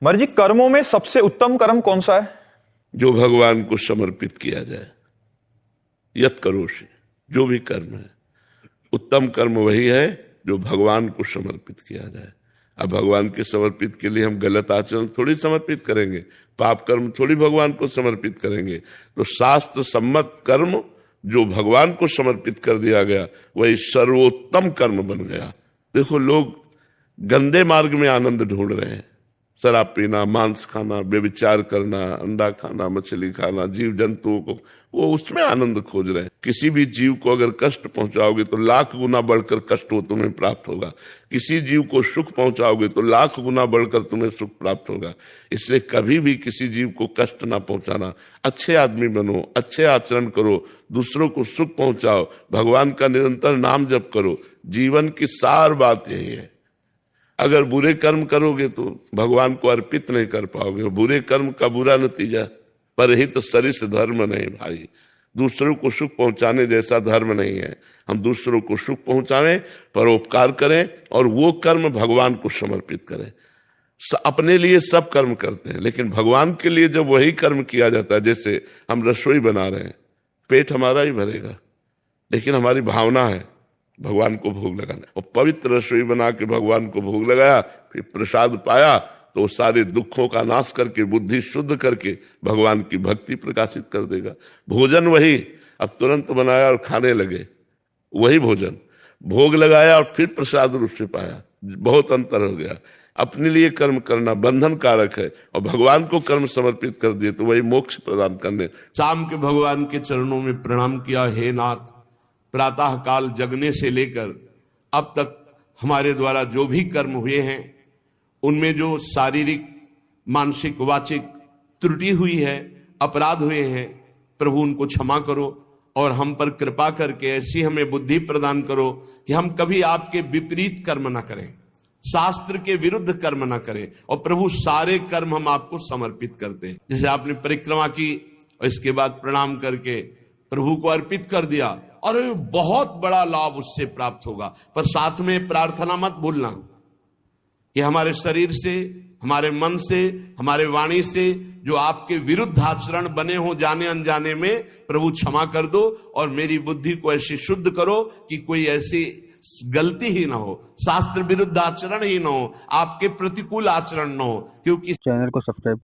मर्जी कर्मों में सबसे उत्तम कर्म कौन सा है? जो भगवान को समर्पित किया जाए। यत करोषि, जो भी कर्म है, उत्तम कर्म वही है जो भगवान को समर्पित किया जाए। अब भगवान के समर्पित के लिए हम गलत आचरण थोड़ी समर्पित करेंगे, पाप कर्म थोड़ी भगवान को समर्पित करेंगे। तो शास्त्र सम्मत कर्म जो भगवान को समर्पित कर दिया गया वही सर्वोत्तम कर्म बन गया। देखो, लोग गंदे मार्ग में आनंद ढूंढ रहे हैं, शराब पीना, मांस खाना, व्यभिचार करना, अंडा खाना, मछली खाना, जीव जंतुओं को, वो उसमें आनंद खोज रहे हैं। किसी भी जीव को अगर कष्ट पहुंचाओगे तो लाख गुना बढ़कर कष्ट वो तुम्हें प्राप्त होगा। किसी जीव को सुख पहुंचाओगे तो लाख गुना बढ़कर तुम्हें सुख प्राप्त होगा। इसलिए कभी भी किसी जीव को कष्ट ना पहुंचाना। अच्छे आदमी बनो, अच्छे आचरण करो, दूसरों को सुख पहुंचाओ, भगवान का निरंतर नाम जप करो। जीवन की सार बात यही है। अगर बुरे कर्म करोगे तो भगवान को अर्पित नहीं कर पाओगे। बुरे कर्म का बुरा नतीजा, परहित सरिस धर्म नहीं भाई। दूसरों को सुख पहुंचाने जैसा धर्म नहीं है। हम दूसरों को सुख पहुंचाएं, परोपकार करें और वो कर्म भगवान को समर्पित करें। अपने लिए सब कर्म करते हैं, लेकिन भगवान के लिए जब वही कर्म किया जाता है, जैसे हम रसोई बना रहे हैं, पेट हमारा ही भरेगा, लेकिन हमारी भावना है भगवान को भोग लगाना। और पवित्र रसोई बना के भगवान को भोग लगाया, फिर प्रसाद पाया, तो सारे दुखों का नाश करके, बुद्धि शुद्ध करके भगवान की भक्ति प्रकाशित कर देगा। भोजन वही, अब तुरंत बनाया और खाने लगे, वही भोजन। भोग लगाया और फिर प्रसाद रूप से पाया, बहुत अंतर हो गया। अपने लिए कर्म करना बंधन कारक है और भगवान को कर्म समर्पित कर दिए तो वही मोक्ष प्रदान करने। शाम के भगवान के चरणों में प्रणाम किया। हे नाथ, प्रातः काल जगने से लेकर अब तक हमारे द्वारा जो भी कर्म हुए हैं, उनमें जो शारीरिक, मानसिक, वाचिक त्रुटि हुई है, अपराध हुए हैं, प्रभु उनको क्षमा करो और हम पर कृपा करके ऐसी हमें बुद्धि प्रदान करो कि हम कभी आपके विपरीत कर्म ना करें, शास्त्र के विरुद्ध कर्म ना करें। और प्रभु, सारे कर्म हम आपको समर्पित करते हैं। जैसे आपने परिक्रमा की और इसके बाद प्रणाम करके प्रभु को अर्पित कर दिया, और बहुत बड़ा लाभ उससे प्राप्त होगा। पर साथ में प्रार्थना मत भूलना कि हमारे शरीर से, हमारे मन से, हमारे वाणी से जो आपके विरुद्ध आचरण बने हो जाने अनजाने में, प्रभु क्षमा कर दो और मेरी बुद्धि को ऐसी शुद्ध करो कि कोई ऐसी गलती ही ना हो, शास्त्र विरुद्ध आचरण ही ना हो, आपके प्रतिकूल आचरण ना हो। क्योंकि चैनल को सब्सक्राइब